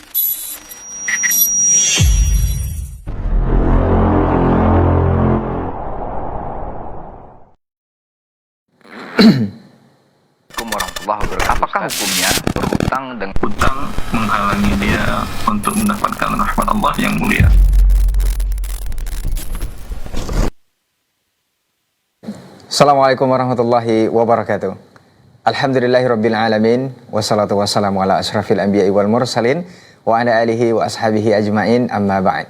Assalamualaikum warahmatullahi wabarakatuh. Apakah hukumnya berhutang dengan hutang menghalangi dia untuk mendapatkan rahmat Allah yang mulia? Assalamualaikum warahmatullahi wabarakatuh. Alhamdulillahirabbil alamin wassalatu wassalamu ala asyrafil anbiya'i wal mursalin wa ala alihi wa ashabihi ajmain amma ba'd.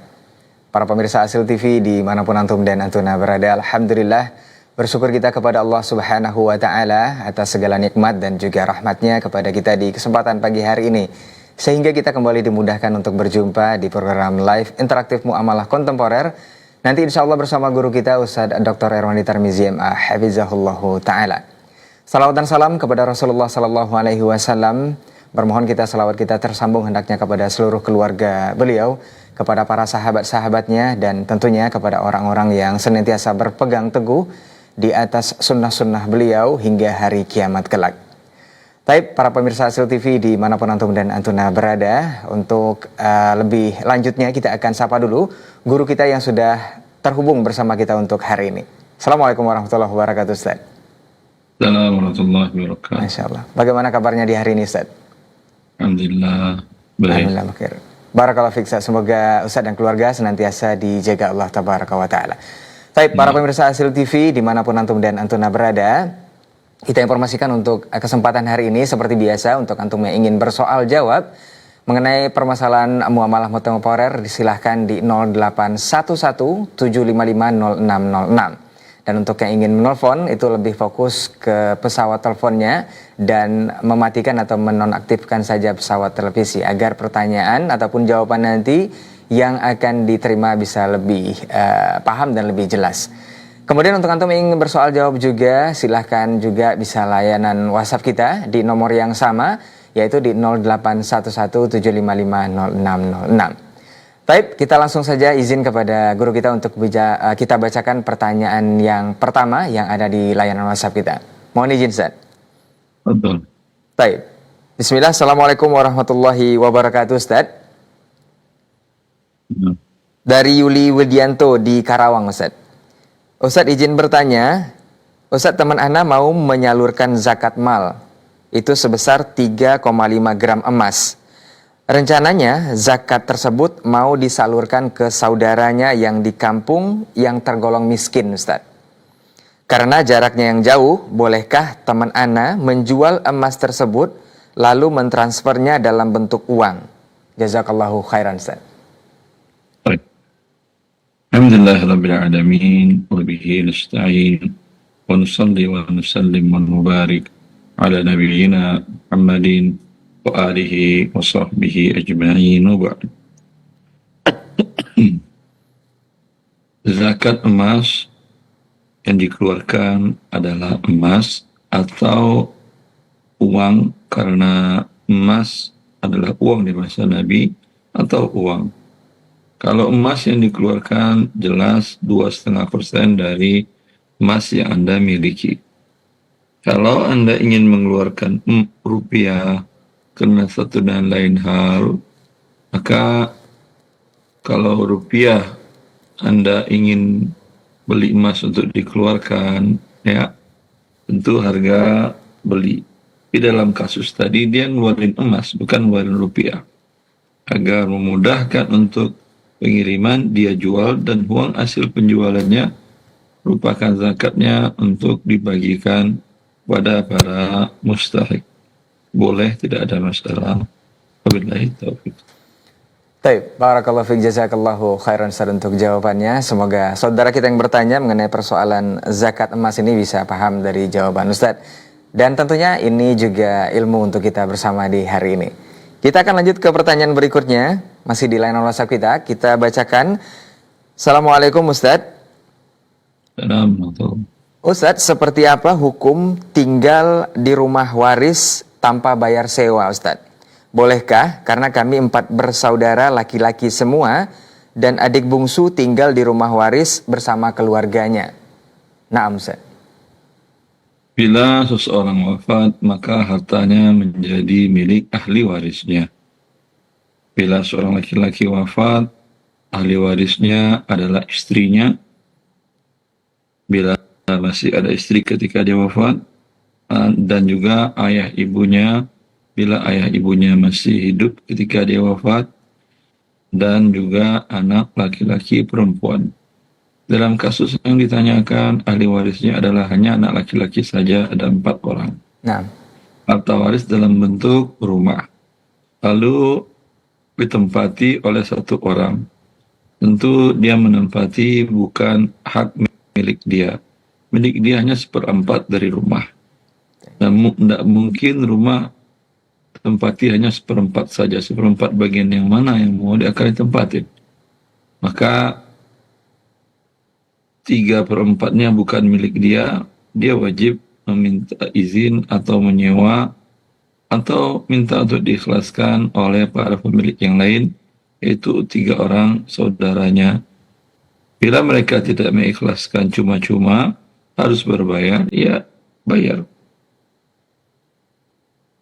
Para pemirsa Asil TV dimanapun antum dan antuna berada, alhamdulillah bersyukur kita kepada Allah Subhanahu wa taala atas segala nikmat dan juga rahmatnya kepada kita di kesempatan pagi hari ini, sehingga kita kembali dimudahkan untuk berjumpa di program live interaktif Muamalah Kontemporer. Nanti insya Allah bersama guru kita Ustadz Dr. Erwandi Tarmizi MA Hafizahullahu Ta'ala. Salawat dan salam kepada Rasulullah Sallallahu Alaihi Wasallam. Bermohon salawat kita tersambung hendaknya kepada seluruh keluarga beliau, kepada para sahabat-sahabatnya, dan tentunya kepada orang-orang yang senantiasa berpegang teguh di atas sunnah-sunnah beliau hingga hari kiamat kelak. Taib, para pemirsa Asil TV dimanapun antum dan antuna berada, untuk lebih lanjutnya kita akan sapa dulu guru kita yang sudah terhubung bersama kita untuk hari ini. Assalamualaikum warahmatullahi wabarakatuh, Ustaz. Assalamualaikum warahmatullahi wabarakatuh. Masya Allah. Bagaimana kabarnya di hari ini, Ustaz? Alhamdulillah, baik. Alhamdulillah, bakir. Barakallahu fiik, Ustaz. Semoga Ustaz dan keluarga senantiasa dijaga Allah Tabaraka wa Ta'ala. Taib, para pemirsa Asil TV dimanapun antum dan antuna berada, kita informasikan untuk kesempatan hari ini seperti biasa, untuk antum yang ingin bersoal jawab mengenai permasalahan muamalah kontemporer, disilahkan di 0811-755-0606. Dan untuk yang ingin menelpon itu lebih fokus ke pesawat teleponnya dan mematikan atau menonaktifkan saja pesawat televisi agar pertanyaan ataupun jawaban nanti yang akan diterima bisa lebih paham dan lebih jelas. Kemudian untuk antum yang ingin bersoal jawab juga, silahkan juga bisa layanan WhatsApp kita di nomor yang sama, yaitu di 0811-755-0606. Baik, kita langsung saja izin kepada guru kita untuk kita bacakan pertanyaan yang pertama yang ada di layanan WhatsApp kita. Mohon izin, Ustaz. Betul. Baik. Bismillah, Assalamualaikum warahmatullahi wabarakatuh, Ustaz. Dari Yuli Widianto di Karawang, Ustaz. Ustadz izin bertanya, Ustadz, teman Ana mau menyalurkan zakat mal, itu sebesar 3,5 gram emas. Rencananya zakat tersebut mau disalurkan ke saudaranya yang di kampung yang tergolong miskin, Ustadz. Karena jaraknya yang jauh, bolehkah teman Ana menjual emas tersebut lalu mentransfernya dalam bentuk uang? Jazakallahu khairan, Ustadz. Alhamdulillahirabbil alamin wa bihi nasta'in wa nusalli wa nusallim wa nubarik ala nabiyyina Muhammadin wa alihi wa sahbihi ajma'in wa ba'd. Zakat emas yang dikeluarkan adalah emas atau uang, karena emas adalah uang di masa Nabi atau uang. Kalau emas yang dikeluarkan jelas 2,5% dari emas yang Anda miliki. Kalau Anda ingin mengeluarkan rupiah karena satu dan lain hal, maka kalau rupiah Anda ingin beli emas untuk dikeluarkan, ya tentu harga beli. Di dalam kasus tadi dia ngeluarin emas, bukan ngeluarin rupiah. Agar memudahkan untuk pengiriman, dia jual dan uang hasil penjualannya merupakan zakatnya untuk dibagikan pada para mustahik. Boleh, tidak ada masalah. Wabillahi taufiq. Baik, barakallahu fiik, jazakallahu khairan Ustaz untuk jawabannya. Semoga saudara kita yang bertanya mengenai persoalan zakat emas ini bisa paham dari jawaban Ustaz. Dan tentunya ini juga ilmu untuk kita bersama di hari ini. Kita akan lanjut ke pertanyaan berikutnya, masih di layanan WhatsApp kita. Kita bacakan. Assalamualaikum, Ustaz. Assalamualaikum. Ustaz, seperti apa hukum tinggal di rumah waris tanpa bayar sewa, Ustaz? Bolehkah? Karena kami 4 bersaudara laki-laki semua dan adik bungsu tinggal di rumah waris bersama keluarganya. Naam, Ustaz. Bila seseorang wafat, maka hartanya menjadi milik ahli warisnya. Bila seorang laki-laki wafat, ahli warisnya adalah istrinya. Bila masih ada istri ketika dia wafat, dan juga ayah ibunya bila ayah ibunya masih hidup ketika dia wafat, dan juga anak laki-laki perempuan. Dalam kasus yang ditanyakan, ahli warisnya adalah hanya anak laki-laki saja, ada 4 orang. Nah, Harta waris dalam bentuk rumah, lalu ditempati oleh 1 orang. Tentu dia menempati bukan hak milik dia. Milik dia hanya 1/4 dari rumah. Dan tidak mungkin rumah tempati hanya 1/4 saja. 1/4 bagian yang mana yang mau dia akan ditempatin. Maka 3/4-nya bukan milik dia. Dia wajib meminta izin atau menyewa atau minta untuk diikhlaskan oleh para pemilik yang lain, yaitu 3 orang saudaranya. Bila mereka tidak mengikhlaskan cuma-cuma, harus berbayar, ya bayar.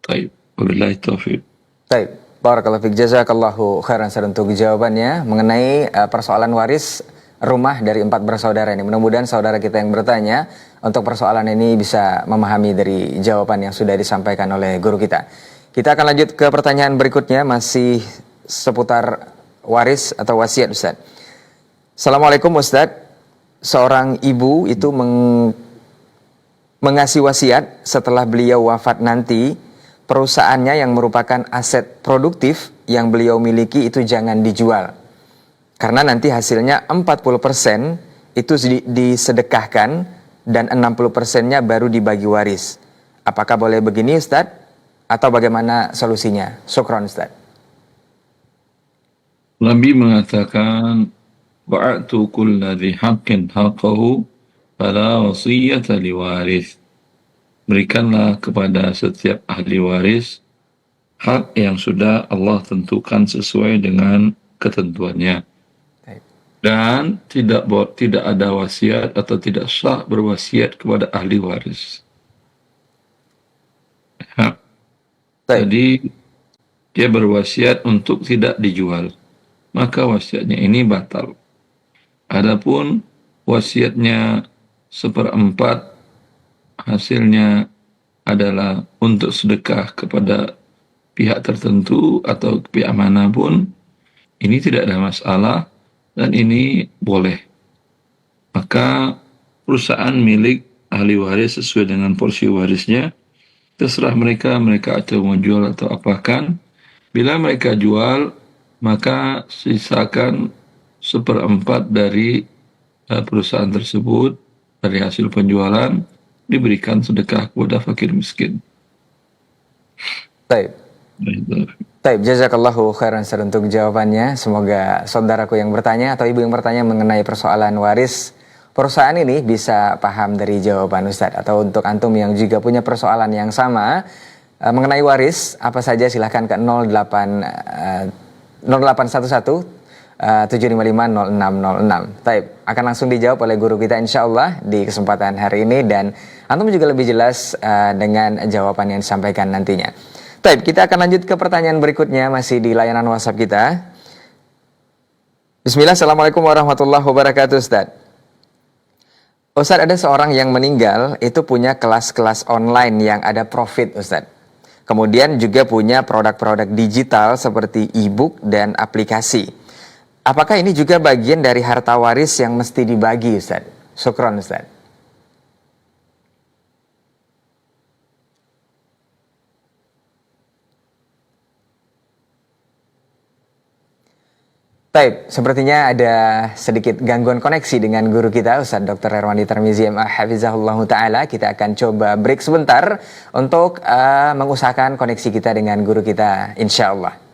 Baik, wabillahi taufiq. baik. Barakallahu fiik, jazakallahu khairan Ustaz untuk jawabannya mengenai persoalan waris rumah dari 4 bersaudara ini. Mudah-mudahan saudara kita yang bertanya untuk persoalan ini bisa memahami dari jawaban yang sudah disampaikan oleh guru kita. Kita akan lanjut ke pertanyaan berikutnya, masih seputar waris atau wasiat, Ustaz. Assalamualaikum Ustaz. Seorang ibu itu mengasih wasiat setelah beliau wafat nanti, perusahaannya yang merupakan aset produktif yang beliau miliki itu jangan dijual. Karena nanti hasilnya 40% itu disedekahkan dan 60%-nya baru dibagi waris. Apakah boleh begini Ustaz? Atau bagaimana solusinya? Syukran Ustaz. Nabi mengatakan, wa'atu kulla dhi haqqin haqqahu fala wasiyata liwaris. Berikanlah kepada setiap ahli waris hak yang sudah Allah tentukan sesuai dengan ketentuannya. Dan tidak ada wasiat atau tidak sah berwasiat kepada ahli waris. Jadi dia berwasiat untuk tidak dijual, maka wasiatnya ini batal. Adapun wasiatnya 1/4 hasilnya adalah untuk sedekah kepada pihak tertentu atau pihak manapun, ini tidak ada masalah dan ini boleh. Maka perusahaan milik ahli waris sesuai dengan porsi warisnya, terserah mereka atau mau jual atau apakan. Bila mereka jual, maka sisakan 1/4 dari perusahaan tersebut dari hasil penjualan diberikan sedekah kepada fakir miskin. Baik. Baik, jazakallahu khairan Ustaz untuk jawabannya. Semoga saudaraku yang bertanya atau ibu yang bertanya mengenai persoalan waris perusahaan ini bisa paham dari jawaban Ustaz. Atau untuk antum yang juga punya persoalan yang sama mengenai waris, apa saja silahkan ke 0811 7550606. Baik, akan langsung dijawab oleh guru kita insyaallah di kesempatan hari ini, dan antum juga lebih jelas dengan jawaban yang disampaikan nantinya. Baik, kita akan lanjut ke pertanyaan berikutnya, masih di layanan WhatsApp kita. Bismillah, assalamualaikum warahmatullahi wabarakatuh Ustaz. Ustaz, ada seorang yang meninggal itu punya kelas-kelas online yang ada profit Ustaz. Kemudian juga punya produk-produk digital seperti e-book dan aplikasi. Apakah ini juga bagian dari harta waris yang mesti dibagi Ustaz? Syukron Ustaz. Baik, sepertinya ada sedikit gangguan koneksi dengan guru kita Ustaz Dr. Herwandi Tarmizi MA Hafizahullah Ta'ala. Kita akan coba break sebentar untuk mengusahakan koneksi kita dengan guru kita insyaallah.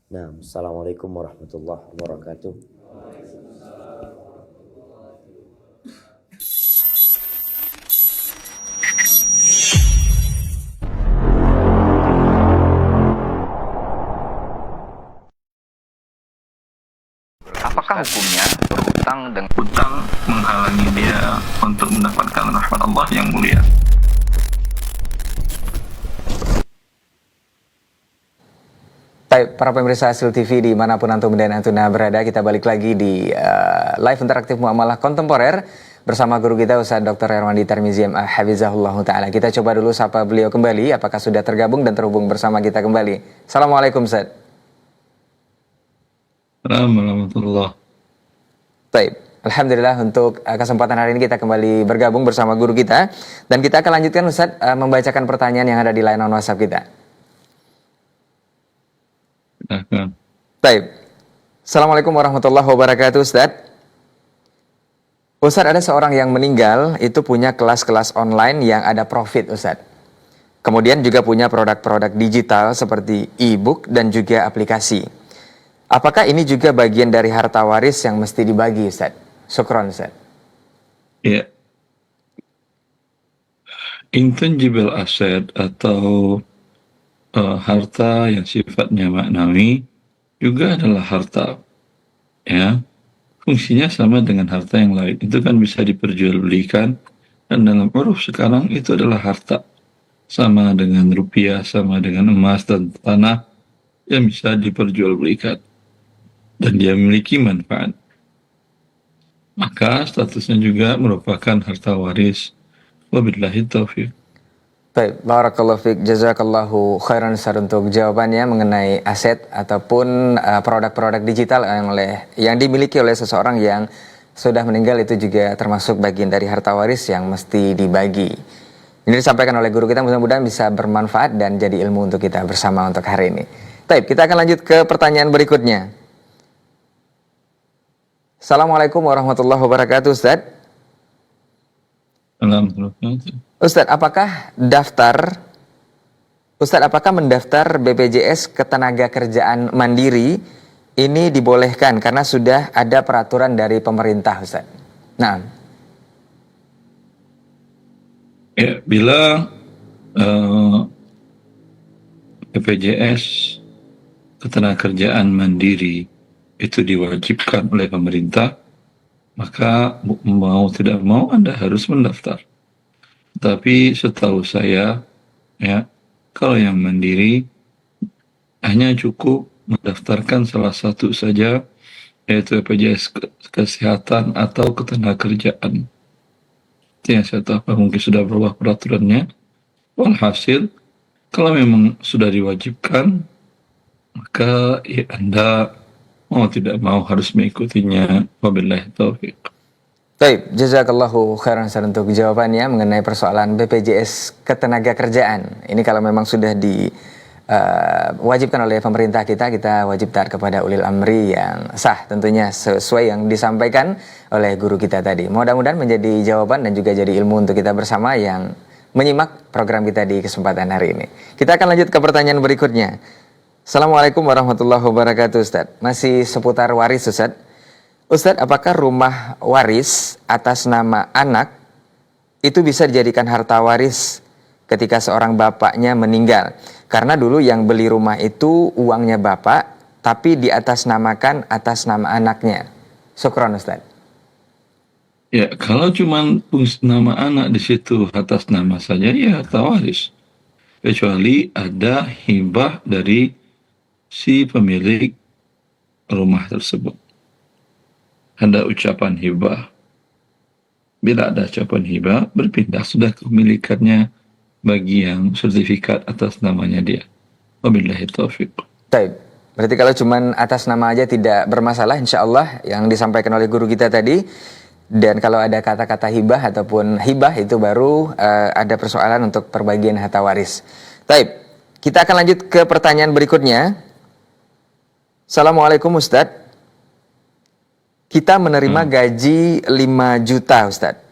Nah, Assalamualaikum warahmatullahi wabarakatuh. apakah hukumnya berhutang dengan hutang menghalangi dia untuk mendapatkan rahmat Allah yang mulia? Baik, para pemirsa Hasil TV dimanapun antum dan antuna berada, kita balik lagi di live interaktif muamalah kontemporer bersama guru kita Ustaz Dr. Herwandi Tarmizi Hafizahullah Ta'ala. Kita coba dulu sapa beliau kembali, apakah sudah tergabung dan terhubung bersama kita kembali. Assalamualaikum Ustaz. Assalamualaikum. Baik, Alhamdulillah untuk kesempatan hari ini kita kembali bergabung bersama guru kita. Dan kita akan lanjutkan Ustaz membacakan pertanyaan yang ada di layanan WhatsApp kita. Silahkan. Baik. Assalamualaikum warahmatullahi wabarakatuh Ustaz. Ustaz, ada seorang yang meninggal itu punya kelas-kelas online yang ada profit Ustaz. Kemudian juga punya produk-produk digital seperti e-book dan juga aplikasi. Apakah ini juga bagian dari harta waris yang mesti dibagi Ustaz? Syukron Ustaz. Ya. Intangible asset atau harta yang sifatnya maknawi juga adalah harta, ya. Fungsinya sama dengan harta yang lain, itu kan bisa diperjualbelikan, dan dalam uruf sekarang itu adalah harta, sama dengan rupiah, sama dengan emas dan tanah yang bisa diperjualbelikan dan dia memiliki manfaat, maka statusnya juga merupakan harta waris. Wabillahi taufiq. Baik, barakallahu fiik, jazakallahu khairan Ustaz untuk jawabannya mengenai aset ataupun produk-produk digital yang dimiliki oleh seseorang yang sudah meninggal, itu juga termasuk bagian dari harta waris yang mesti dibagi. Ini disampaikan oleh guru kita, mudah-mudahan bisa bermanfaat dan jadi ilmu untuk kita bersama untuk hari ini. Baik, kita akan lanjut ke pertanyaan berikutnya. Assalamualaikum warahmatullahi wabarakatuh Ustaz. Alhamdulillah. Ustadz, apakah mendaftar BPJS Ketenagakerjaan Mandiri ini dibolehkan karena sudah ada peraturan dari pemerintah, Ustadz? Nah, Ya, bila BPJS Ketenagakerjaan Mandiri itu diwajibkan oleh pemerintah, maka mau tidak mau Anda harus mendaftar. Tapi setahu saya, ya, kalau yang mandiri hanya cukup mendaftarkan salah satu saja, yaitu BPJS Kesehatan atau Ketenagakerjaan. Itu yang saya tahu, mungkin sudah berubah peraturannya. Walhasil, kalau memang sudah diwajibkan, maka ya Anda mau tidak mau harus mengikutinya. Wabillahi taufiq. baik, jazakallahu khairan Ustaz untuk jawabannya mengenai persoalan BPJS Ketenagakerjaan. Ini kalau memang sudah diwajibkan oleh pemerintah kita wajib taat kepada ulil amri yang sah, tentunya sesuai yang disampaikan oleh guru kita tadi. Mudah-mudahan menjadi jawaban dan juga jadi ilmu untuk kita bersama yang menyimak program kita di kesempatan hari ini. Kita akan lanjut ke pertanyaan berikutnya. Assalamualaikum warahmatullahi wabarakatuh Ustaz. Masih seputar waris Ustaz. Ustaz, apakah rumah waris atas nama anak itu bisa dijadikan harta waris ketika seorang bapaknya meninggal? Karena dulu yang beli rumah itu uangnya bapak, tapi diatasnamakan atas nama anaknya. Syukron Ustaz. Ya, kalau cuma nama anak di situ atas nama saja, ya harta waris. Kecuali ada hibah dari si pemilik rumah tersebut. Ada ucapan hibah. Bila ada ucapan hibah, berpindah sudah kepemilikannya bagi yang sertifikat atas namanya dia. Wabillahi taufiq. Baik. Berarti kalau cuma atas nama aja tidak bermasalah, insya Allah yang disampaikan oleh guru kita tadi. Dan kalau ada kata-kata hibah ataupun hibah, itu baru ada persoalan untuk perbagian harta waris. Baik, kita akan lanjut ke pertanyaan berikutnya. Assalamualaikum Ustadz. Kita menerima gaji 5 juta Ustadz.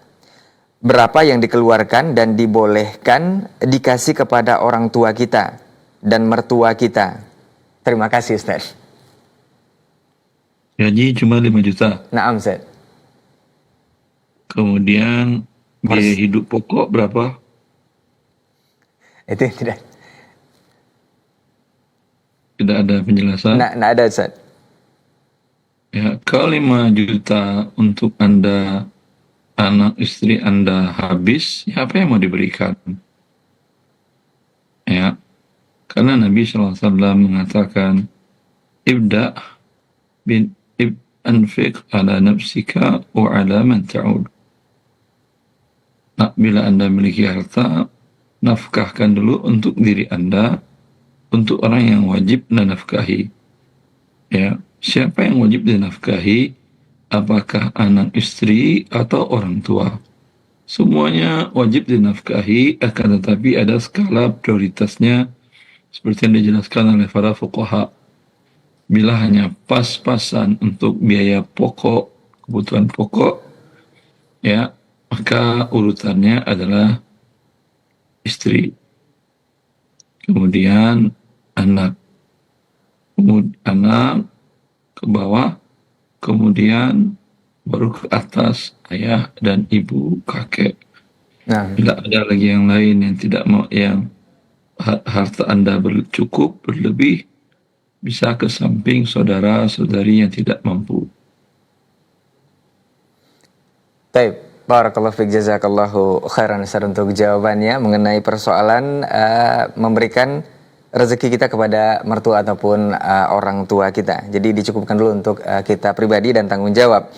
Berapa yang dikeluarkan dan dibolehkan dikasih kepada orang tua kita dan mertua kita? Terima kasih Ustadz. Gaji cuma 5 juta. Naam Ustadz. Kemudian biaya hidup pokok berapa? Itu tidak Tidak ada penjelasan. ada Ustadz. Ya, kalau 5 juta untuk Anda, anak istri Anda habis, ya apa yang mau diberikan? Ya, karena Nabi SAW mengatakan, ibda' bin anfiq ala nafsika wa ala man ta'ud. Nah, bila Anda memiliki harta, nafkahkan dulu untuk diri Anda, untuk orang yang wajib dinafkahi. Ya, siapa yang wajib dinafkahi? Apakah anak istri atau orang tua? Semuanya wajib dinafkahi, akan tetapi ada skala prioritasnya seperti yang dijelaskan oleh para fuqaha. Bila hanya pas-pasan untuk biaya pokok, kebutuhan pokok, ya, maka urutannya adalah istri, kemudian anak, kemudian anak ke bawah, kemudian baru ke atas ayah dan ibu, kakek. Nah, Bila ada lagi yang lain yang tidak mau, yang harta Anda cukup berlebih, bisa ke samping saudara-saudari yang tidak mampu. baik. Barakallahu fiik, jazakallahu khairan Ustaz untuk jawabannya mengenai persoalan memberikan rezeki kita kepada mertua ataupun orang tua kita. Jadi dicukupkan dulu untuk kita pribadi dan tanggung jawab.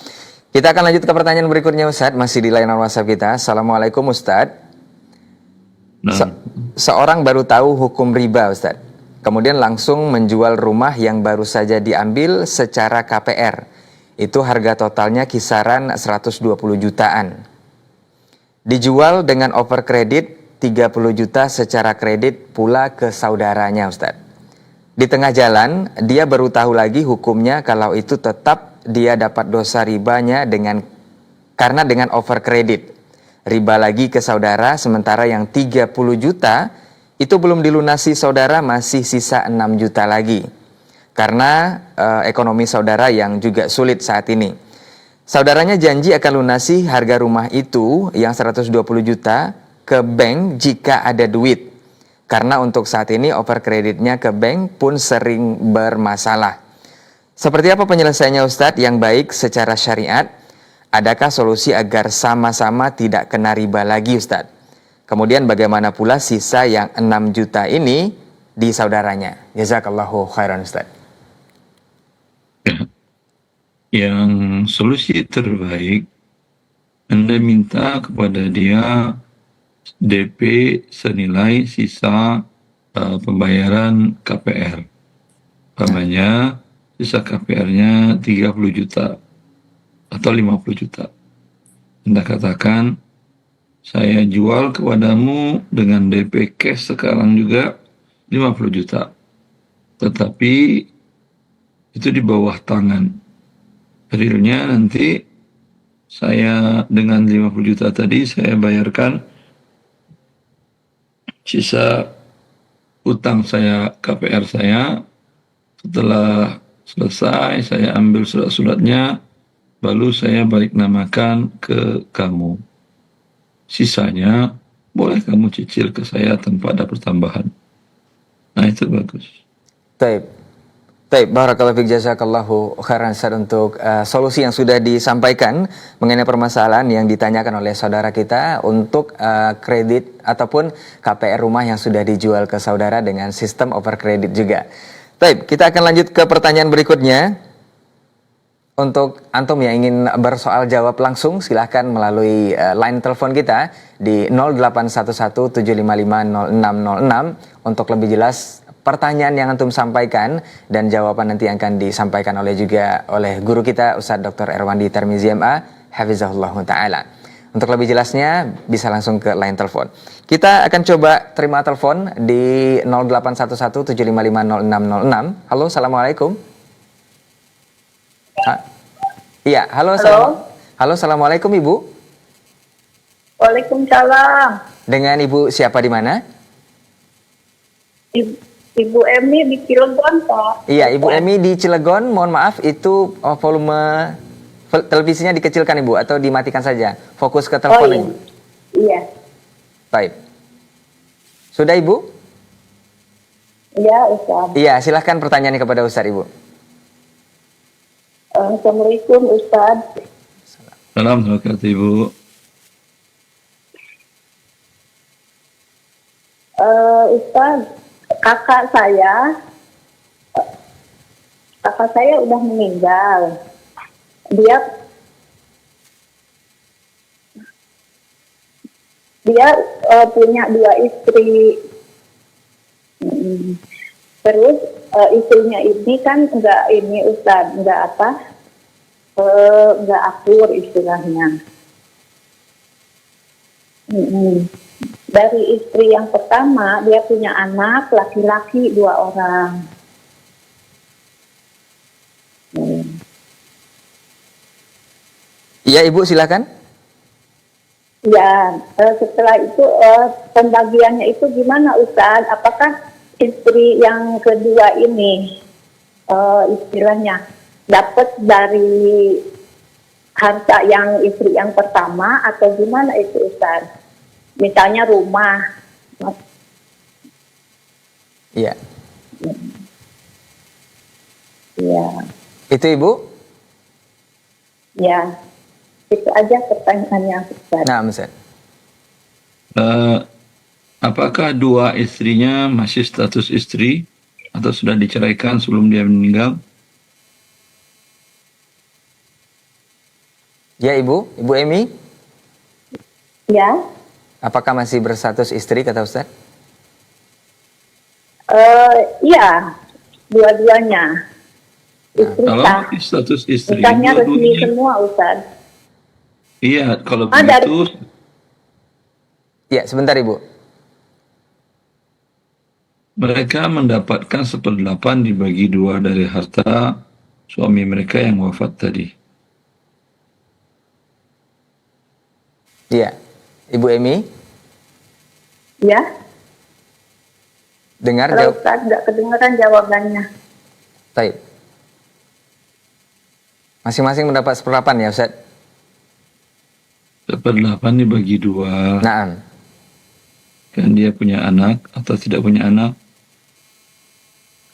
Kita akan lanjut ke pertanyaan berikutnya Ustaz, masih di layanan WhatsApp kita. Assalamualaikum Ustaz. Nah, Seorang baru tahu hukum riba Ustaz. Kemudian langsung menjual rumah yang baru saja diambil secara KPR. Itu harga totalnya kisaran 120 jutaan. Dijual dengan over kredit 30 juta secara kredit pula ke saudaranya Ustaz. Di tengah jalan, dia baru tahu lagi hukumnya kalau itu tetap dia dapat dosa ribanya karena dengan over kredit. Riba lagi ke saudara, sementara yang 30 juta itu belum dilunasi saudara, masih sisa 6 juta lagi. Karena ekonomi saudara yang juga sulit saat ini. Saudaranya janji akan lunasi harga rumah itu yang 120 juta ke bank jika ada duit. Karena untuk saat ini over kreditnya ke bank pun sering bermasalah. Seperti apa penyelesaiannya Ustadz yang baik secara syariat? Adakah solusi agar sama-sama tidak kena riba lagi Ustadz? Kemudian bagaimana pula sisa yang 6 juta ini di saudaranya? Jazakallahu khairan Ustadz. yang solusi terbaik, Anda minta kepada dia DP senilai sisa pembayaran KPR. Umpamanya sisa KPR-nya 30 juta atau 50 juta. Anda katakan, saya jual kepadamu dengan DP cash sekarang juga 50 juta. Tetapi itu di bawah tangan. Realnya nanti saya dengan 50 juta tadi saya bayarkan sisa utang saya, KPR saya. Setelah selesai saya ambil surat-suratnya, baru saya balik namakan ke kamu. Sisanya boleh kamu cicil ke saya tanpa ada pertambahan. Nah, itu bagus. Baik, barakallahu fiik, jazakallahu khairan Ustaz untuk solusi yang sudah disampaikan mengenai permasalahan yang ditanyakan oleh saudara kita untuk kredit ataupun KPR rumah yang sudah dijual ke saudara dengan sistem over kredit juga. Baik, kita akan lanjut ke pertanyaan berikutnya. Untuk antum yang ingin bersoal jawab langsung, silahkan melalui line telepon kita di 081175500606 untuk lebih jelas pertanyaan yang antum sampaikan dan jawaban nanti akan disampaikan oleh guru kita Ustaz Dr. Erwandi Tirmizi MA hafizahullah taala. Untuk lebih jelasnya bisa langsung ke line telepon. Kita akan coba terima telepon di 081175500606. Halo, assalamualaikum. Iya, halo. Halo, assalamualaikum Ibu. Waalaikumsalam. Dengan Ibu siapa di mana? Ibu Emi di Cilegon, Pak. Iya, Ibu Emi di Cilegon. Mohon maaf, itu volume televisinya dikecilkan Ibu atau dimatikan saja. Fokus ke telepon Ibu. Iya. Baik. Sudah Ibu? Iya, Ustaz. Iya, silahkan pertanyaannya kepada Ustaz Ibu. Assalamualaikum Ustadz. Salam selamat Ibu. Ustadz, kakak saya udah meninggal. Dia punya 2 istri. Terus istrinya ini kan nggak akur istilahnya. Dari istri yang pertama dia punya anak laki-laki 2 orang. Iya Ibu, silakan. Ya, setelah itu pembagiannya itu gimana Ustaz? Apakah istri yang kedua ini istilahnya dapat dari harta yang istri yang pertama atau gimana itu Ustaz? Misalnya rumah. Iya. Iya. Itu Ibu? Ya. Itu aja pertanyaannya Ustaz. Nah, Ustaz. Apakah 2 istrinya masih status istri atau sudah diceraikan sebelum dia meninggal? Ya Ibu, Ibu Emi, Ya. apakah masih berstatus istri kata Ustaz? Iya. Dua-duanya. Istri Kalau sah. status istri, Nikahnya resmi dua-duanya. semua Ustaz. Iya, kalau dari- begitu Ya, sebentar Ibu. mereka mendapatkan 1/8 dibagi 2 dari harta suami mereka yang wafat tadi. Iya. Ibu Emi, Ya. dengar Kalau jawab. Ustaz nggak kedengeran jawabannya. Baik. Masing-masing mendapat 1/8 ya Ustaz? 1/8 dibagi 2. Naam. Kan dia punya anak atau tidak punya anak.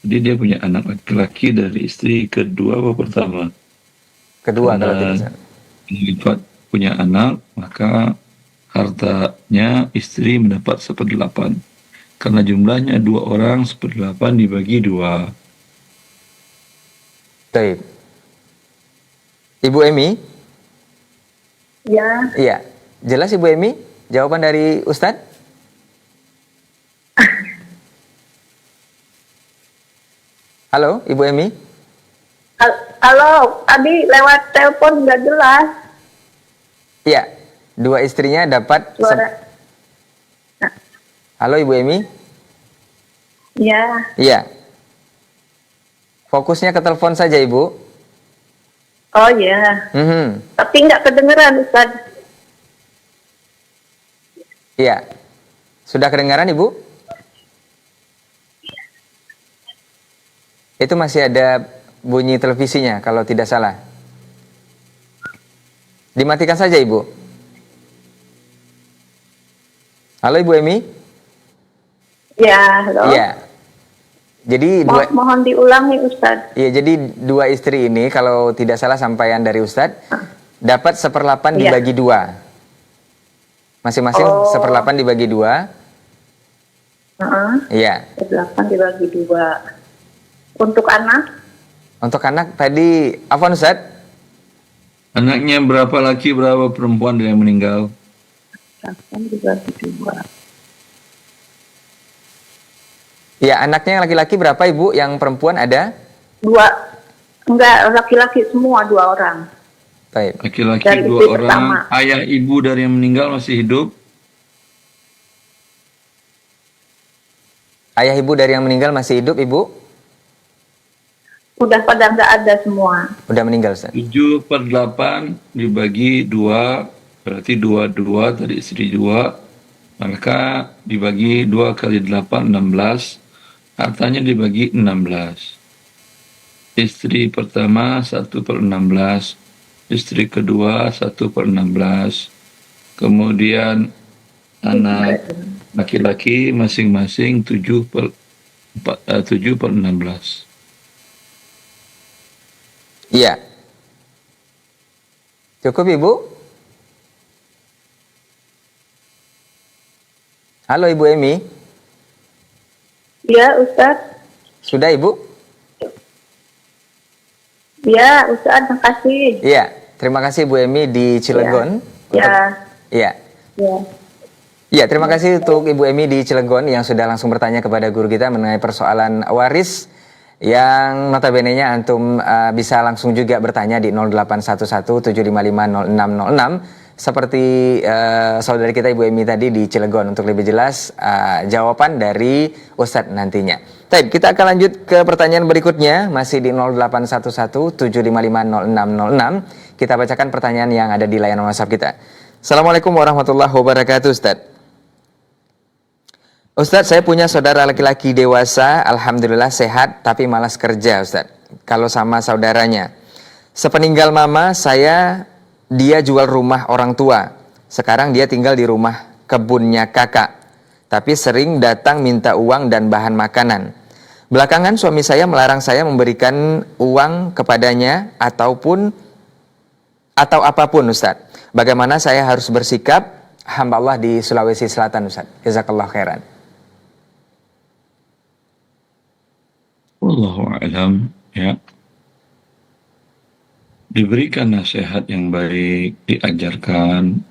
Jadi dia punya anak laki-laki dari istri kedua atau pertama. Kedua kalau Karena tidak Ustaz. Lipat punya anak, maka hartanya istri mendapat 1/8. Karena jumlahnya 2 orang, 1/8 dibagi 2. Baik. Ibu Emi? Ya. Iya. Jelas Ibu Emi? Jawaban dari Ustadz? Halo, Ibu Emi? Halo, tadi lewat telepon nggak jelas Iya. 2 istrinya dapat... suara. Halo, Ibu Emi? Ya. Iya. Fokusnya ke telepon saja, Ibu. Oh ya. Mhm. Tapi nggak kedengeran Ustaz. Iya. Sudah kedengaran, Ibu? Itu masih ada bunyi televisinya kalau tidak salah. Dimatikan saja, Ibu. Halo, Ibu Emi? Ya, halo. Iya. Jadi Mohon diulangi Ustaz. iya, jadi 2 istri ini kalau tidak salah sampaian dari Ustadz dapat 1/8 Iya. dibagi 2. Masing-masing Oh. 1/8 dibagi 2. Heeh. Iya. 8 dibagi 2. Untuk anak? Untuk anak tadi afwan Ustadz? Anaknya berapa laki, berapa perempuan yang meninggal? 8 dibagi 2. Iya, anaknya yang laki-laki berapa Ibu? Yang perempuan ada? 2. Enggak, laki-laki semua 2 orang. Baik. Laki-laki Dan 2 istri orang. pertama. Ayah ibu dari yang meninggal masih hidup? Ayah ibu dari yang meninggal masih hidup, Ibu? Udah pada nggak ada semua. Udah meninggal, Ustaz. 7/8 dibagi 2, berarti 2 tadi istri 2, maka dibagi 2 kali 8, 16, hartanya dibagi 16. Istri pertama 1/16, istri kedua 1/16, kemudian anak laki-laki masing-masing 7/16. Iya. Cukup Ibu? Halo Ibu Emi. Ya, Ustaz. Sudah Ibu? Ya, Ustaz, makasih. Iya. Terima kasih Bu Emi di Cilegon. Ya. Iya. Ya. Ya, terima kasih untuk Ibu Emi di Cilegon yang sudah langsung bertanya kepada guru kita mengenai persoalan waris yang notabene-nya antum bisa langsung juga bertanya di 0811-755-0606 seperti saudari kita Ibu Emi tadi di Cilegon untuk lebih jelas jawaban dari Ustadz nantinya. Baik, kita akan lanjut ke pertanyaan berikutnya masih di 0811-755-0606. Kita bacakan pertanyaan yang ada di layanan WhatsApp kita. Assalamualaikum warahmatullahi wabarakatuh, Ustadz. Ustadz, saya punya saudara laki-laki dewasa, alhamdulillah sehat, tapi malas kerja, Ustadz. Kalau sama saudaranya. Sepeninggal mama, dia jual rumah orang tua. Sekarang dia tinggal di rumah kebunnya kakak. Tapi sering datang minta uang dan bahan makanan. Belakangan suami saya melarang saya memberikan uang kepadanya atau apapun, Ustadz. Bagaimana saya harus bersikap? Hamba Allah di Sulawesi Selatan, Ustadz. Jazakallah khairan. Wallahu a'lam, ya. Diberikan nasihat yang baik, diajarkan,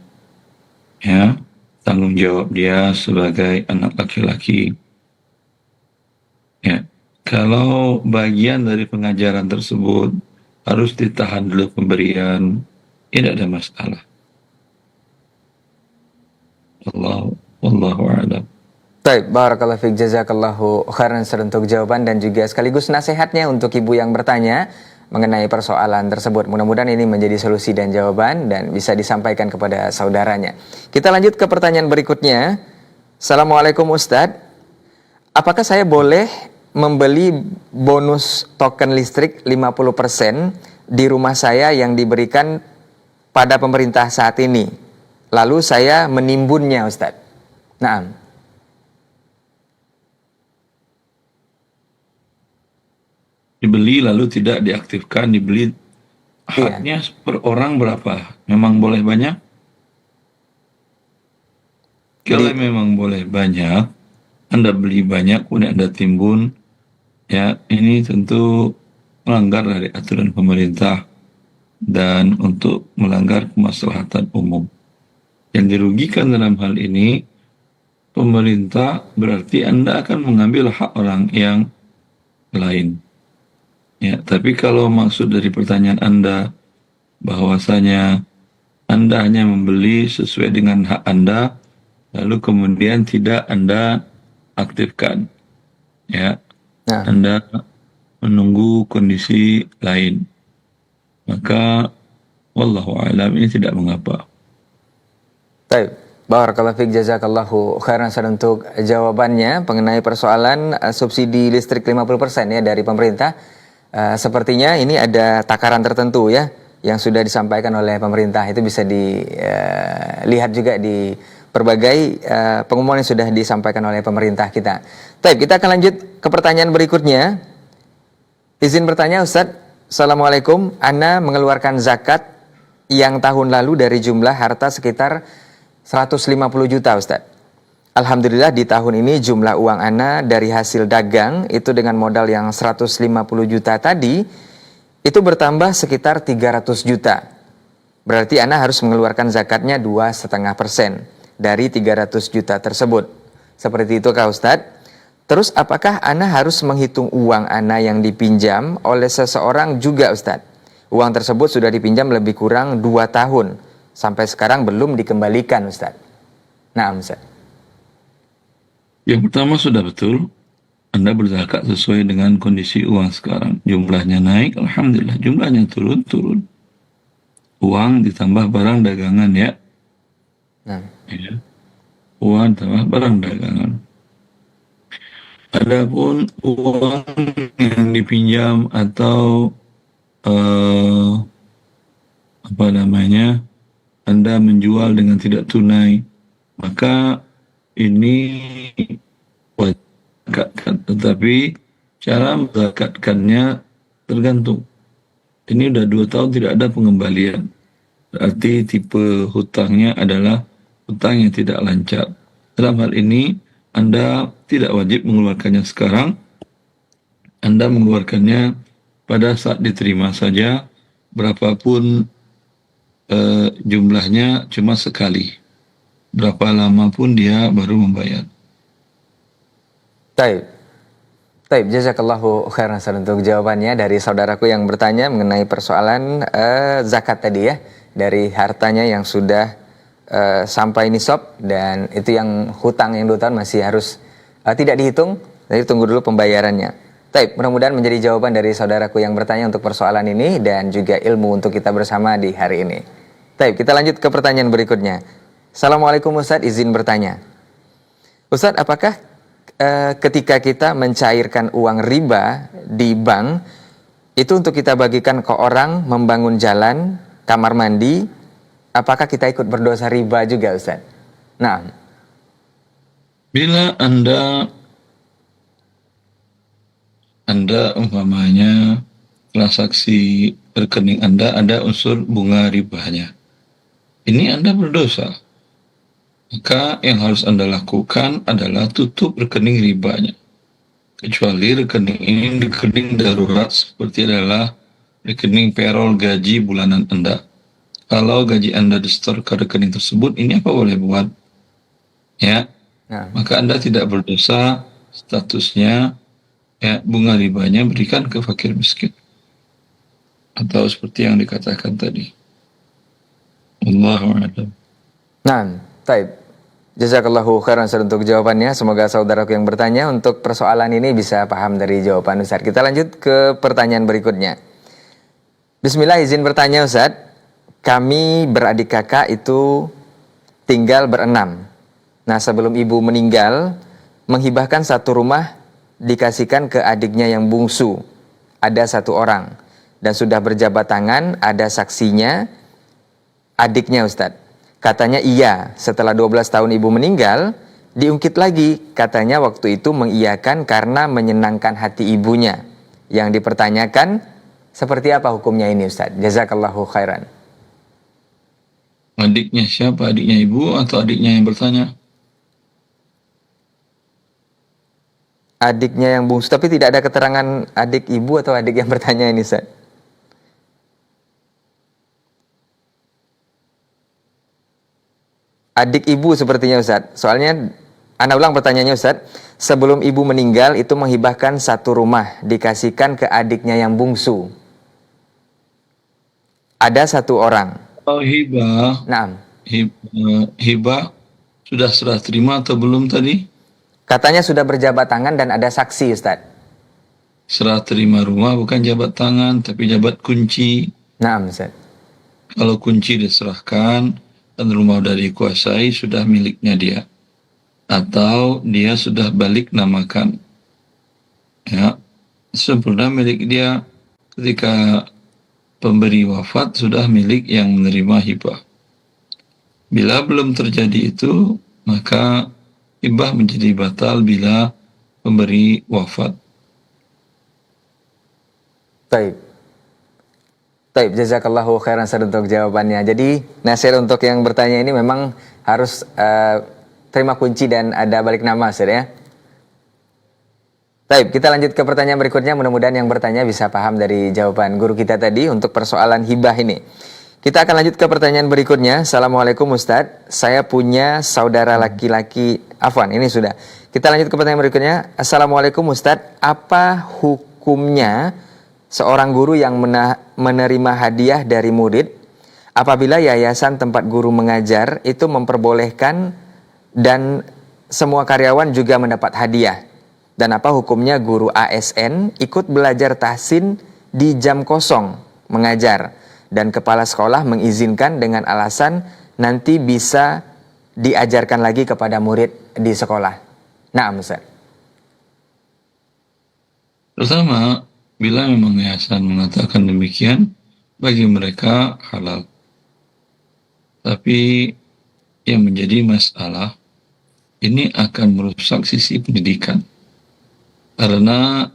ya, tanggung jawab dia sebagai anak laki-laki. Ya, kalau bagian dari pengajaran tersebut harus ditahan dulu pemberian, tidak ada masalah. Wallahu a'lam. Baik, barakallahu fiik, jazakallahu khairan untuk jawaban dan juga sekaligus nasihatnya untuk ibu yang bertanya mengenai persoalan tersebut. Mudah-mudahan ini menjadi solusi dan jawaban dan bisa disampaikan kepada saudaranya. Kita lanjut ke pertanyaan berikutnya. Assalamualaikum Ustadz. Apakah saya boleh membeli bonus token listrik 50% di rumah saya yang diberikan pada pemerintah saat ini? Lalu saya menimbunnya, Ustadz. Naam. Dibeli lalu tidak diaktifkan, dibeli haknya per orang berapa? Memang boleh banyak? Kalau memang boleh banyak, Anda beli banyak, kemudian Anda timbun, ya ini tentu melanggar dari aturan pemerintah dan untuk melanggar kemaslahatan umum. Yang dirugikan dalam hal ini, pemerintah berarti Anda akan mengambil hak orang yang lain. Ya, tapi kalau maksud dari pertanyaan Anda bahwasanya Anda hanya membeli sesuai dengan hak Anda, lalu kemudian tidak Anda aktifkan, ya, Anda menunggu kondisi lain, maka wallahu a'lam ini tidak mengapa. Baik, barakallahu fiik, jazakallahu khairan untuk jawabannya mengenai persoalan subsidi listrik 50% ya dari pemerintah. Sepertinya ini ada takaran tertentu ya yang sudah disampaikan oleh pemerintah. Itu bisa dilihat juga di berbagai pengumuman yang sudah disampaikan oleh pemerintah kita. Baik, kita akan lanjut ke pertanyaan berikutnya. Izin bertanya Ustadz. Assalamualaikum. Ana mengeluarkan zakat yang tahun lalu dari jumlah harta sekitar 150 juta Ustadz. Alhamdulillah di tahun ini jumlah uang Ana dari hasil dagang itu dengan modal yang 150 juta tadi itu bertambah sekitar 300 juta. Berarti Ana harus mengeluarkan zakatnya 2,5% dari 300 juta tersebut. Seperti itu Kak Ustadz. Terus apakah Ana harus menghitung uang Ana yang dipinjam oleh seseorang juga Ustadz? Uang tersebut sudah dipinjam lebih kurang 2 tahun. Sampai sekarang belum dikembalikan Ustadz. Nah Ustadz. Yang pertama sudah betul, Anda berzakat sesuai dengan kondisi uang sekarang. Jumlahnya naik, alhamdulillah. Jumlahnya turun. Uang ditambah barang dagangan ya. Ya. Uang ditambah barang dagangan. Adapun uang yang dipinjam atau Anda menjual dengan tidak tunai, maka ini wajib, tetapi cara menzakatkannya tergantung. Ini udah 2 tahun tidak ada pengembalian. Berarti tipe hutangnya adalah hutang yang tidak lancar. Dalam hal ini, Anda tidak wajib mengeluarkannya sekarang. Anda mengeluarkannya pada saat diterima saja, berapapun jumlahnya cuma sekali. Berapa lama pun dia baru membayar. Taib. Taib, jazakallahu khairan Ustaz untuk jawabannya dari saudaraku yang bertanya mengenai persoalan zakat tadi ya, dari hartanya yang sudah sampai nisab dan itu yang hutang yang 2 tahun masih harus tidak dihitung, jadi tunggu dulu pembayarannya. Taib, mudah-mudahan menjadi jawaban dari saudaraku yang bertanya untuk persoalan ini dan juga ilmu untuk kita bersama di hari ini. Taib, kita lanjut ke pertanyaan berikutnya. Assalamualaikum Ustaz, izin bertanya. Ustaz, apakah ketika kita mencairkan uang riba di bank, itu untuk kita bagikan ke orang, membangun jalan, kamar mandi, apakah kita ikut berdosa riba juga Ustaz? Nah, Bila Anda umpamanya transaksi rekening Anda ada unsur bunga ribanya, ini Anda berdosa. Maka yang harus Anda lakukan adalah tutup rekening ribanya. Kecuali rekening ini rekening darurat seperti adalah rekening payroll gaji bulanan Anda. Kalau gaji Anda disetor ke rekening tersebut, ini apa boleh buat? Ya, nah. maka Anda tidak berdosa, statusnya ya bunga ribanya berikan ke fakir miskin. Atau seperti yang dikatakan tadi. Allahu a'lam. Nah, taib. Jazakallahu khairan Ustaz untuk jawabannya. Semoga saudaraku yang bertanya untuk persoalan ini bisa paham dari jawaban Ustaz. Kita lanjut ke pertanyaan berikutnya. Bismillah, izin bertanya Ustaz. Kami beradik kakak itu tinggal berenam. Nah, sebelum ibu meninggal, menghibahkan satu rumah dikasihkan ke adiknya yang bungsu. Ada 1 orang. Dan sudah berjabat tangan, ada saksinya, adiknya Ustadz. Katanya iya, setelah 12 tahun ibu meninggal, diungkit lagi. Katanya waktu itu mengiyakan karena menyenangkan hati ibunya. Yang dipertanyakan, seperti apa hukumnya ini Ustadz? Jazakallahu khairan. Adiknya siapa? Adiknya ibu atau adiknya yang bertanya? Adiknya yang bungsu, tapi tidak ada keterangan adik ibu atau adik yang bertanya ini Ustadz. Adik ibu sepertinya Ustadz. Soalnya, Anda ulang pertanyaannya Ustadz. Sebelum ibu meninggal itu menghibahkan 1 rumah dikasihkan ke adiknya yang bungsu. Ada 1 orang. Oh, hibah. Nah, Hibah sudah serah terima atau belum tadi? katanya sudah berjabat tangan dan ada saksi Ustadz. Serah terima rumah bukan jabat tangan, tapi jabat kunci. Nah, Ustadz. Kalau kunci diserahkan dan rumah sudah dikuasai, sudah miliknya dia. Atau dia sudah balik namakan. Ya, sempurna milik dia. Ketika pemberi wafat, sudah milik yang menerima hibah. Bila belum terjadi itu, maka hibah menjadi batal bila pemberi wafat. Taib. Taib, jazakallahu khairan Ustaz untuk jawabannya. Jadi, nasihat untuk yang bertanya ini memang harus terima kunci dan ada balik nama Ustaz ya. Taib, kita lanjut ke pertanyaan berikutnya. Mudah-mudahan yang bertanya bisa paham dari jawaban guru kita tadi untuk persoalan hibah ini. Kita akan lanjut ke pertanyaan berikutnya. Assalamualaikum Ustadz, saya punya saudara laki-laki. Afwan, ini sudah. Kita lanjut ke pertanyaan berikutnya. Assalamualaikum Ustadz, apa hukumnya seorang guru yang menerima hadiah dari murid apabila yayasan tempat guru mengajar itu memperbolehkan dan semua karyawan juga mendapat hadiah? Dan apa hukumnya guru ASN ikut belajar tahsin di jam kosong mengajar dan kepala sekolah mengizinkan dengan alasan nanti bisa diajarkan lagi kepada murid di sekolah? Nah, Ustaz. Pertama, bila memang yayasan mengatakan demikian, bagi mereka halal. Tapi yang menjadi masalah, ini akan merusak sisi pendidikan. Karena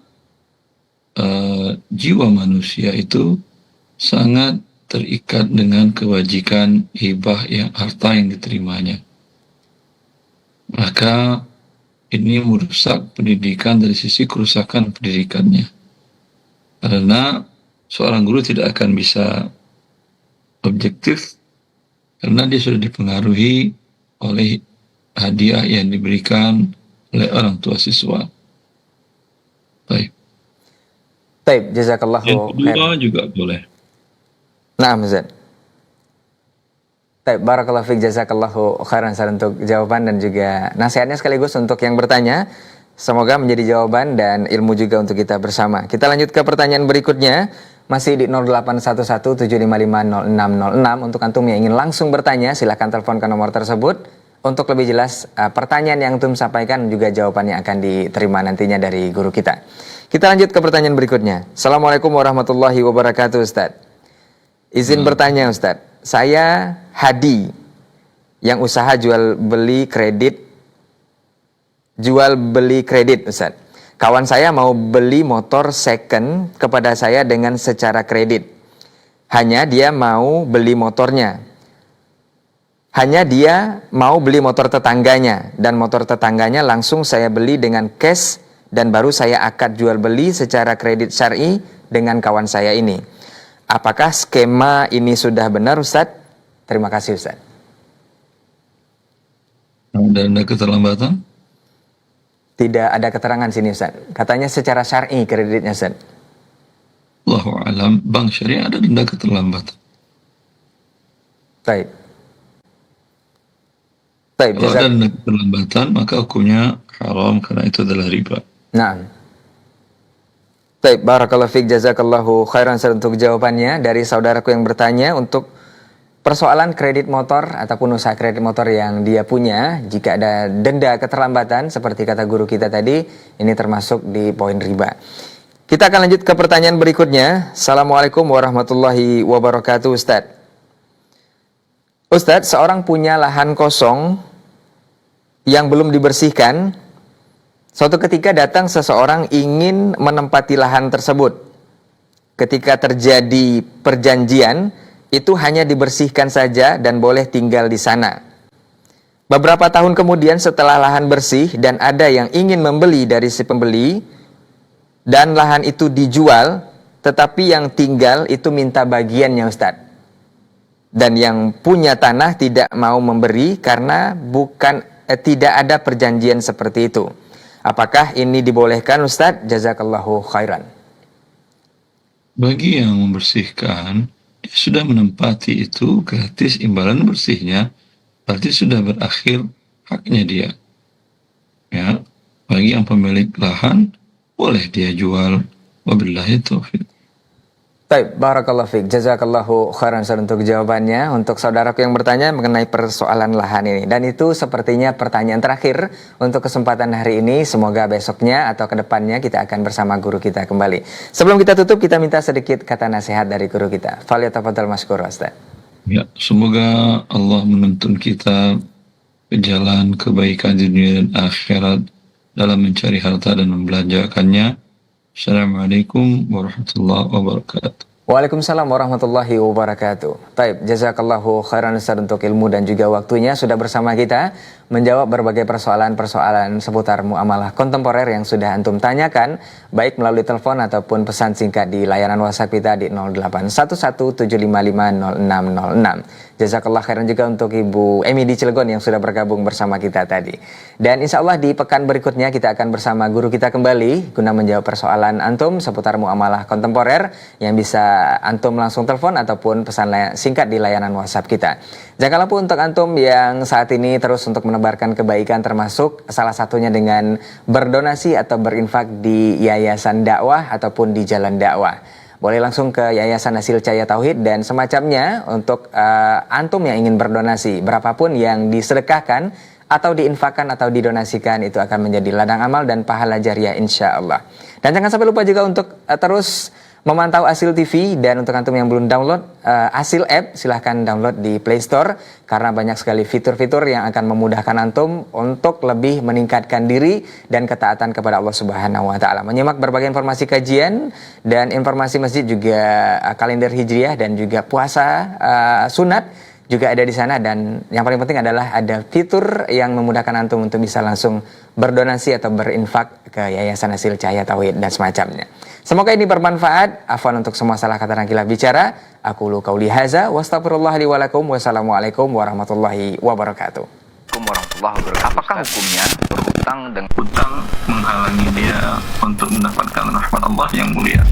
jiwa manusia itu sangat terikat dengan kewajiban hibah yang harta yang diterimanya. Maka ini merusak pendidikan dari sisi kerusakan pendidikannya. Karena seorang guru tidak akan bisa objektif karena dia sudah dipengaruhi oleh hadiah yang diberikan oleh orang tua siswa. Baik. Taib, Yang jazakallahu kedua khairan. juga boleh. Nah, Ustaz. Taib, barakallahu fiik, jazakallahu khairan Ustaz untuk jawaban dan juga nasihatnya sekaligus untuk yang bertanya. Semoga menjadi jawaban dan ilmu juga untuk kita bersama. Kita lanjut ke pertanyaan berikutnya. Masih di 081175500606. Untuk antum yang ingin langsung bertanya, silahkan telepon ke nomor tersebut. Untuk lebih jelas, pertanyaan yang antum sampaikan juga jawabannya akan diterima nantinya dari guru kita. Kita lanjut ke pertanyaan berikutnya. Assalamualaikum warahmatullahi wabarakatuh, Ustaz. Izin bertanya, Ustaz. Saya Hadi yang usaha jual beli kredit, Ustaz. Kawan saya mau beli motor second kepada saya dengan secara kredit. Hanya dia mau beli motornya. Hanya dia mau beli motor tetangganya. Dan motor tetangganya langsung saya beli dengan cash. Dan baru saya akad jual beli secara kredit syar'i dengan kawan saya ini. Apakah skema ini sudah benar, Ustaz? Terima kasih, Ustaz. Ada keterlambatan? Tidak ada keterangan sini, Ustaz. Katanya secara syar'i kreditnya, Ustaz. Allahu alam, bank syariah ada denda keterlambatan. Baik. Baik, Kalau ada denda keterlambatan, maka hukumnya haram karena itu adalah riba. Nah. Baik, barakallahu fiik, jazakallahu khairan Ustaz untuk jawabannya dari saudaraku yang bertanya untuk persoalan kredit motor ataupun usaha kredit motor yang dia punya. Jika ada denda keterlambatan seperti kata guru kita tadi, ini termasuk di poin riba. Kita akan lanjut ke pertanyaan berikutnya. Assalamualaikum warahmatullahi wabarakatuh, Ustaz. Ustaz, seorang punya lahan kosong yang belum dibersihkan. Suatu ketika datang seseorang ingin menempati lahan tersebut. Ketika terjadi perjanjian, itu hanya dibersihkan saja dan boleh tinggal di sana. Beberapa tahun kemudian setelah lahan bersih dan ada yang ingin membeli dari si pembeli dan lahan itu dijual, tetapi yang tinggal itu minta bagiannya, Ustadz. Dan yang punya tanah tidak mau memberi karena tidak ada perjanjian seperti itu. Apakah ini dibolehkan, Ustadz? Jazakallahu khairan. Bagi yang membersihkan, dia sudah menempati itu gratis imbalan bersihnya, berarti sudah berakhir haknya dia. Ya, bagi yang pemilik lahan, boleh dia jual. Wabillahi taufiq. Baik, barakallahu fiik, jazakallahu khairan untuk jawabannya. Untuk saudaraku yang bertanya mengenai persoalan lahan ini, dan itu sepertinya pertanyaan terakhir untuk kesempatan hari ini. Semoga besoknya atau kedepannya kita akan bersama guru kita kembali. Sebelum kita tutup, kita minta sedikit kata nasihat dari guru kita. Falyatafadhal mashkur, Ustaz. Ya, semoga Allah menuntun kita ke jalan kebaikan di dunia dan akhirat dalam mencari harta dan membelanjakannya. Assalamualaikum warahmatullahi wabarakatuh. Waalaikumsalam warahmatullahi wabarakatuh. Baik, jazakallahu khairan Ustaz untuk ilmu dan juga waktunya sudah bersama kita menjawab berbagai persoalan-persoalan seputar muamalah kontemporer yang sudah antum tanyakan, baik melalui telepon ataupun pesan singkat di layanan WhatsApp kita di 081175500606. Jazakallah khairan juga untuk Ibu Emi di Cilegon yang sudah bergabung bersama kita tadi. Dan insya Allah di pekan berikutnya kita akan bersama guru kita kembali guna menjawab persoalan antum seputar muamalah kontemporer yang bisa antum langsung telepon ataupun pesan singkat di layanan WhatsApp kita. Jangan lupa untuk antum yang saat ini terus untuk menebarkan kebaikan, termasuk salah satunya dengan berdonasi atau berinfak di yayasan dakwah ataupun di jalan dakwah. Boleh langsung ke Yayasan Hasil Cahaya Tauhid dan semacamnya untuk antum yang ingin berdonasi. Berapapun yang disedekahkan atau diinfakkan atau didonasikan itu akan menjadi ladang amal dan pahala jariah insya Allah. Dan jangan sampai lupa juga untuk terus memantau Asil TV. Dan untuk antum yang belum download Asil app, silahkan download di Play Store karena banyak sekali fitur-fitur yang akan memudahkan antum untuk lebih meningkatkan diri dan ketaatan kepada Allah Subhanahu wa taala. Menyimak berbagai informasi kajian dan informasi masjid, juga kalender hijriah dan juga puasa sunat juga ada di sana. Dan yang paling penting adalah ada fitur yang memudahkan antum untuk bisa langsung berdonasi atau berinfak ke Yayasan Hasil Cahaya Tauhid dan semacamnya. Semoga ini bermanfaat. Afwan untuk semua salah kata dan khilaf bicara. Aku lu qauli haza wa astaghfirullah li wa lakum. Wassalamualaikum warahmatullahi wabarakatuh. Warahmatullahi wabarakatuh. Apakah hukumnya berhutang dengan hutang menghalangi dia untuk mendapatkan rahmat Allah yang mulia?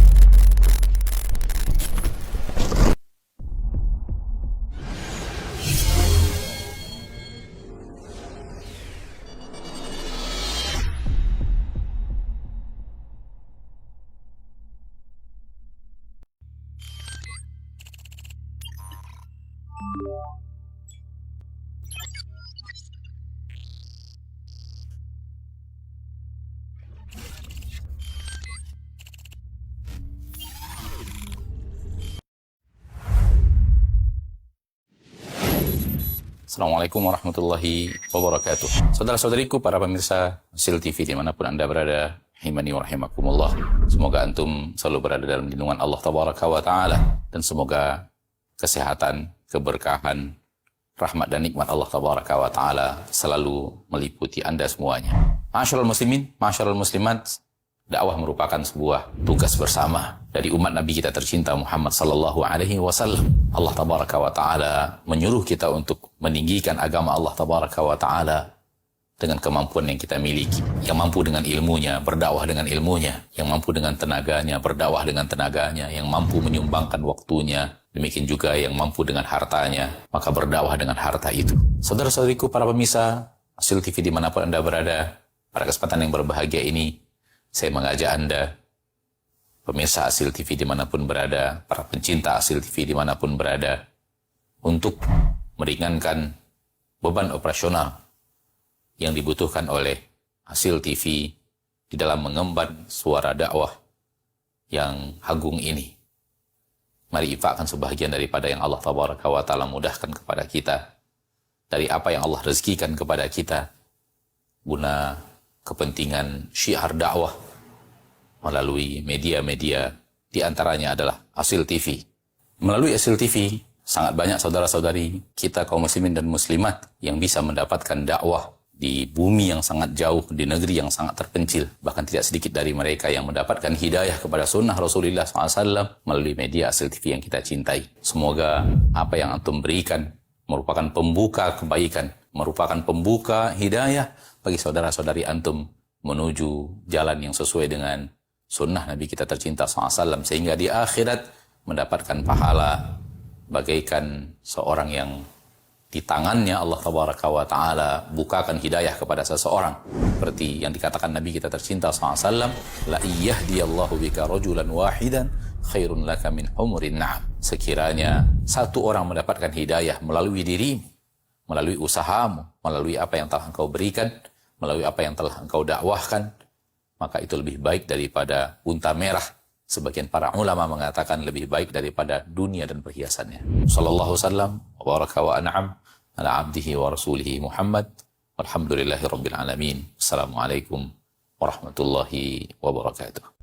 Assalamualaikum warahmatullahi wabarakatuh. Saudara-saudariku, para pemirsa Hasil TV dimanapun Anda berada, rahimani wa rahimakumullah. Semoga antum selalu berada dalam lindungan Allah Tabaraka wa Ta'ala. Dan semoga kesehatan, keberkahan, rahmat dan nikmat Allah Tabaraka wa Ta'ala selalu meliputi Anda semuanya. Ma'asyiral muslimin, ma'asyiral muslimat, dakwah merupakan sebuah tugas bersama dari umat Nabi kita tercinta Muhammad sallallahu alaihi wasallam. Allah tabaraka wa taala menyuruh kita untuk meninggikan agama Allah tabaraka wa taala dengan kemampuan yang kita miliki. Yang mampu dengan ilmunya, berdakwah dengan ilmunya. Yang mampu dengan tenaganya, berdakwah dengan tenaganya. Yang mampu menyumbangkan waktunya. Demikian juga yang mampu dengan hartanya, maka berdakwah dengan harta itu. Saudara-saudariku, para pemirsa Hasil TV dimanapun Anda berada, pada kesempatan yang berbahagia ini, saya mengajak Anda, pemirsa Hasil TV dimanapun berada, para pencinta Hasil TV dimanapun berada, untuk meringankan beban operasional yang dibutuhkan oleh Hasil TV di dalam mengemban suara dakwah yang agung ini. Mari infakkan sebahagian daripada yang Allah Tabaraka wa Ta'ala mudahkan kepada kita, dari apa yang Allah rezekikan kepada kita, guna kepentingan syiar dakwah melalui media-media, di antaranya adalah Hasil TV. Melalui Hasil TV, sangat banyak saudara-saudari kita kaum muslimin dan muslimat yang bisa mendapatkan dakwah di bumi yang sangat jauh, di negeri yang sangat terpencil. Bahkan tidak sedikit dari mereka yang mendapatkan hidayah kepada sunnah Rasulullah SAW melalui media Hasil TV yang kita cintai. Semoga apa yang antum berikan merupakan pembuka kebaikan, merupakan pembuka hidayah bagi saudara-saudari antum menuju jalan yang sesuai dengan sunnah Nabi kita tercinta SAW, sehingga di akhirat mendapatkan pahala bagaikan seorang yang di tangannya Allah Tabaraka wa Ta'ala bukakan hidayah kepada seseorang, seperti yang dikatakan Nabi kita tercinta SAW, la iyahdiyallahu bika rajulan wahidan khairun laka min humurin na'am. Sekiranya satu orang mendapatkan hidayah melalui dirimu, melalui usahamu, melalui apa yang telah engkau berikan, melalui apa yang telah engkau dakwahkan, maka itu lebih baik daripada unta merah. Sebagian para ulama mengatakan lebih baik daripada dunia dan perhiasannya. Sallallahu wasallam wa baraka wa an'am ala abdihi wa rasulihi Muhammad. Walhamdulillahi rabbil alamin. Assalamualaikum warahmatullahi wabarakatuh.